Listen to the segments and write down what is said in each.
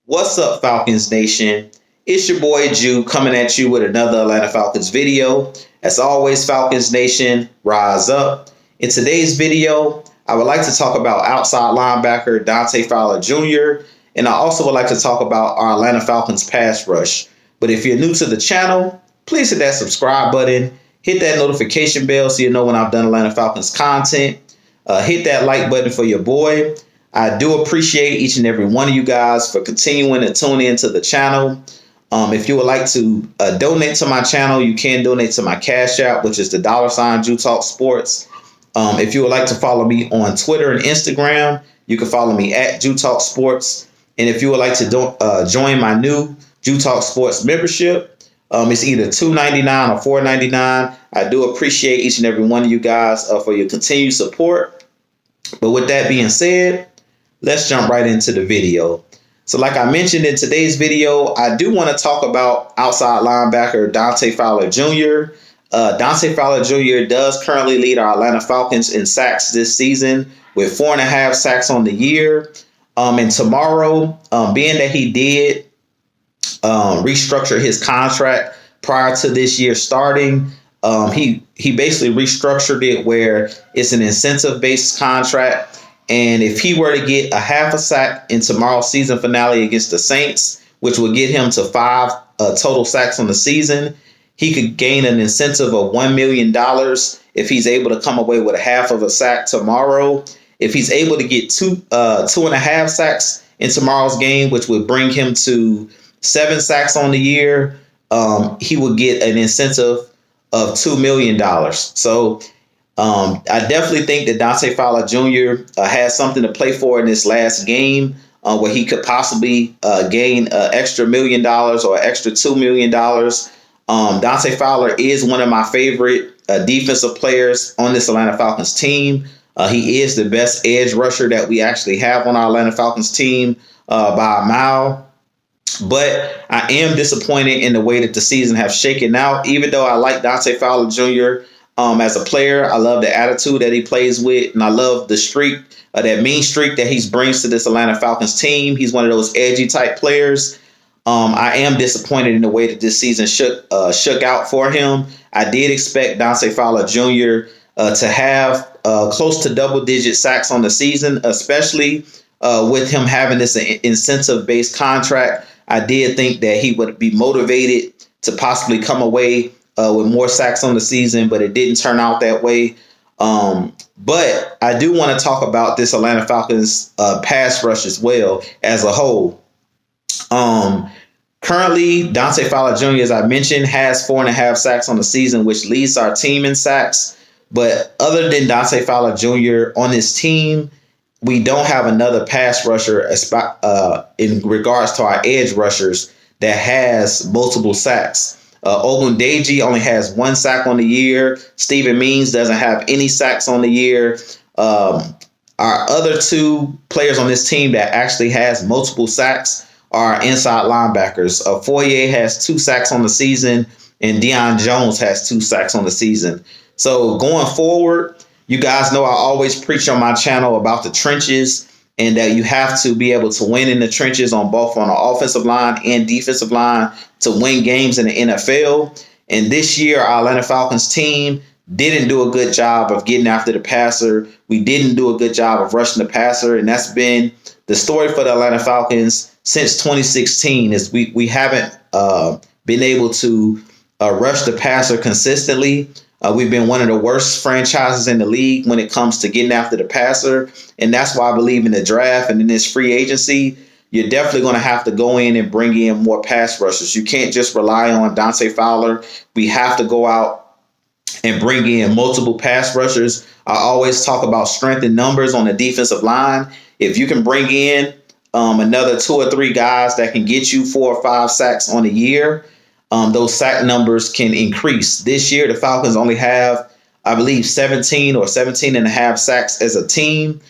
What's up, Falcons Nation? It's your boy Jew coming at you with another Atlanta Falcons video. As always, Falcons Nation, rise up. In today's video, I would like to talk about outside linebacker Dante Fowler Jr., and I also would like to talk about our Atlanta Falcons pass rush. But if you're new to the channel, please hit that subscribe button, hit that notification bell so you know when I've done Atlanta Falcons content. Hit that like button for your boy. I do appreciate each and every one of you guys for continuing to tune into the channel. If you would like to donate to my channel, you can donate to my Cash App, which is the $ Jew Talk Sports. If you would like to follow me on Twitter and Instagram, you can follow me at Jew Talk Sports. And if you would like to join my new Jew Talk Sports membership, it's either $2.99 or $4.99. I do appreciate each and every one of you guys for your continued support. But with that being said, let's jump right into the video. So like I mentioned in today's video, I do want to talk about outside linebacker Dante Fowler Jr. Dante Fowler Jr. does currently lead our Atlanta Falcons in sacks this season with 4.5 sacks on the year. And tomorrow, being that he did restructure his contract prior to this year starting, he basically restructured it where it's an incentive-based contract. And if he were to get a half a sack in tomorrow's season finale against the Saints, which would get him to 5 total sacks on the season, he could gain an incentive of $1 million if he's able to come away with a half of a sack tomorrow. If he's able to get 2.5 sacks in tomorrow's game, which would bring him to 7 sacks on the year, he would get an incentive of $2 million. So I definitely think that Dante Fowler Jr. Has something to play for in this last game where he could possibly gain an extra $1 million or extra $2 million. Dante Fowler is one of my favorite defensive players on this Atlanta Falcons team. He is the best edge rusher that we actually have on our Atlanta Falcons team by a mile. But I am disappointed in the way that the season has shaken out. Even though I like Dante Fowler Jr. As a player, I love the attitude that he plays with, and I love the streak, that mean streak that he brings to this Atlanta Falcons team. He's one of those edgy type players. I am disappointed in the way that this season shook out for him. I did expect Dante Fowler Jr. To have close to double-digit sacks on the season, especially with him having this incentive-based contract. I did think that he would be motivated to possibly come away with more sacks on the season, but it didn't turn out that way. But I do want to talk about this Atlanta Falcons pass rush as well as a whole. Currently, Dante Fowler Jr., as I mentioned, has 4.5 sacks on the season, which leads our team in sacks. But other than Dante Fowler Jr. on this team, we don't have another pass rusher in regards to our edge rushers that has multiple sacks. Ogundeji only has 1 sack on the year. Steven Means doesn't have any sacks on the year. Our other 2 players on this team that actually has multiple sacks are inside linebackers. Foye has 2 sacks on the season, and Deion Jones has 2 sacks on the season. So going forward, you guys know I always preach on my channel about the trenches and that you have to be able to win in the trenches on both on the offensive line and defensive line to win games in the NFL. And this year, our Atlanta Falcons team didn't do a good job of getting after the passer. We didn't do a good job of rushing the passer. And that's been the story for the Atlanta Falcons since 2016 is we haven't been able to rush the passer consistently. We've been one of the worst franchises in the league when it comes to getting after the passer. And that's why I believe in the draft and in this free agency, you're definitely going to have to go in and bring in more pass rushers. You can't just rely on Dante Fowler. We have to go out and bring in multiple pass rushers. I always talk about strength in numbers on the defensive line. If you can bring in another 2 or 3 guys that can get you 4 or 5 sacks on a year, those sack numbers can increase. This year, the Falcons only have, I believe, 17 or 17 and a half sacks as a team,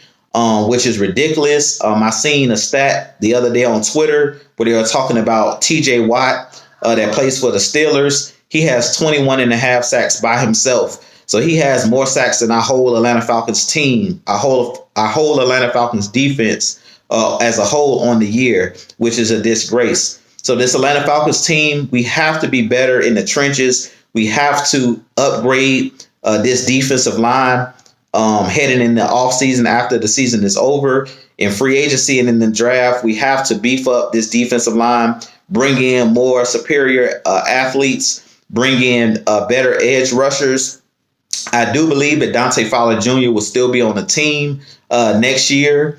which is ridiculous. I seen a stat the other day on Twitter where they were talking about TJ Watt that plays for the Steelers. He has 21 and a half sacks by himself. So he has more sacks than our whole Atlanta Falcons team, our whole Atlanta Falcons defense as a whole on the year, which is a disgrace. So this Atlanta Falcons team, we have to be better in the trenches. We have to upgrade this defensive line heading in the offseason after the season is over. In free agency and in the draft, we have to beef up this defensive line, bring in more superior athletes, bring in better edge rushers. I do believe that Dante Fowler Jr. will still be on the team next year,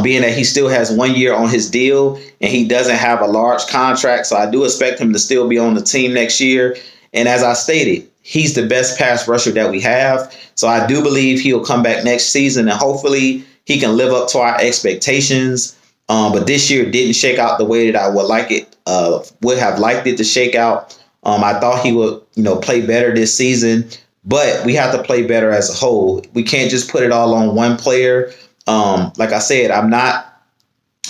being that he still has 1 year on his deal and he doesn't have a large contract. So I do expect him to still be on the team next year. And as I stated, he's the best pass rusher that we have. So I do believe he'll come back next season and hopefully he can live up to our expectations. But this year didn't shake out the way that I would have liked it to shake out. I thought he would, play better this season, but we have to play better as a whole. We can't just put it all on one player. Like I said, I'm not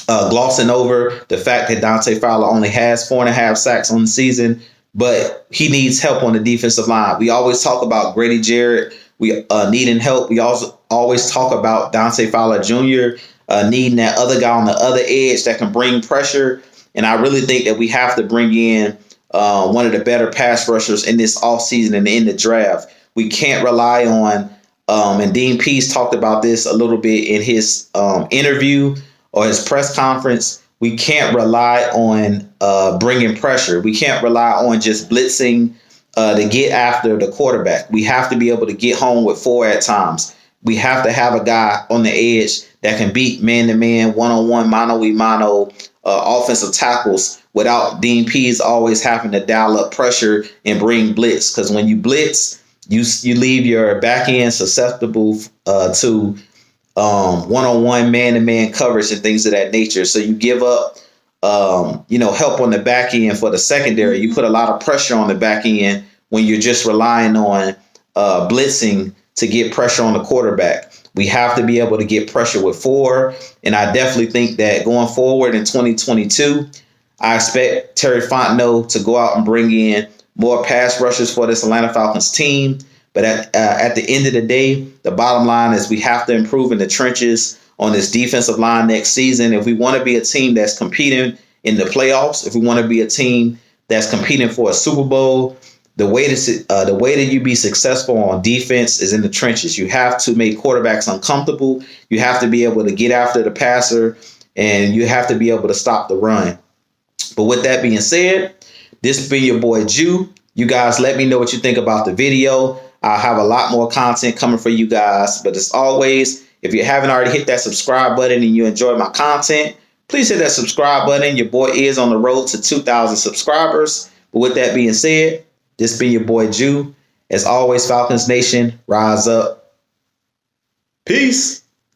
glossing over the fact that Dante Fowler only has 4.5 sacks on the season, but he needs help on the defensive line. We always talk about Grady Jarrett needing help. We also always talk about Dante Fowler Jr. Needing that other guy on the other edge that can bring pressure. And I really think that we have to bring in one of the better pass rushers in this offseason and in the draft. We can't rely on, and Dean Pease talked about this a little bit in his interview or his press conference. We can't rely on bringing pressure. We can't rely on just blitzing to get after the quarterback. We have to be able to get home with 4 at times. We have to have a guy on the edge that can beat man-to-man, one-on-one, mano-a-mano offensive tackles without Dean Pease always having to dial up pressure and bring blitz. Because when you blitz, you leave your back end susceptible to one-on-one, man-to-man coverage and things of that nature. So you give up, help on the back end for the secondary. You put a lot of pressure on the back end when you're just relying on blitzing to get pressure on the quarterback. We have to be able to get pressure with 4. And I definitely think that going forward in 2022, I expect Terry Fontenot to go out and bring in more pass rushers for this Atlanta Falcons team. But at the end of the day, the bottom line is we have to improve in the trenches on this defensive line next season. If we want to be a team that's competing in the playoffs, if we want to be a team that's competing for a Super Bowl, the way that you be successful on defense is in the trenches. You have to make quarterbacks uncomfortable. You have to be able to get after the passer, and you have to be able to stop the run. But with that being said, this has been your boy Jew. You guys let me know what you think about the video. I'll have a lot more content coming for you guys. But as always, if you haven't already hit that subscribe button and you enjoy my content, please hit that subscribe button. Your boy is on the road to 2,000 subscribers. But with that being said, this been your boy Jew. As always, Falcons Nation, rise up. Peace.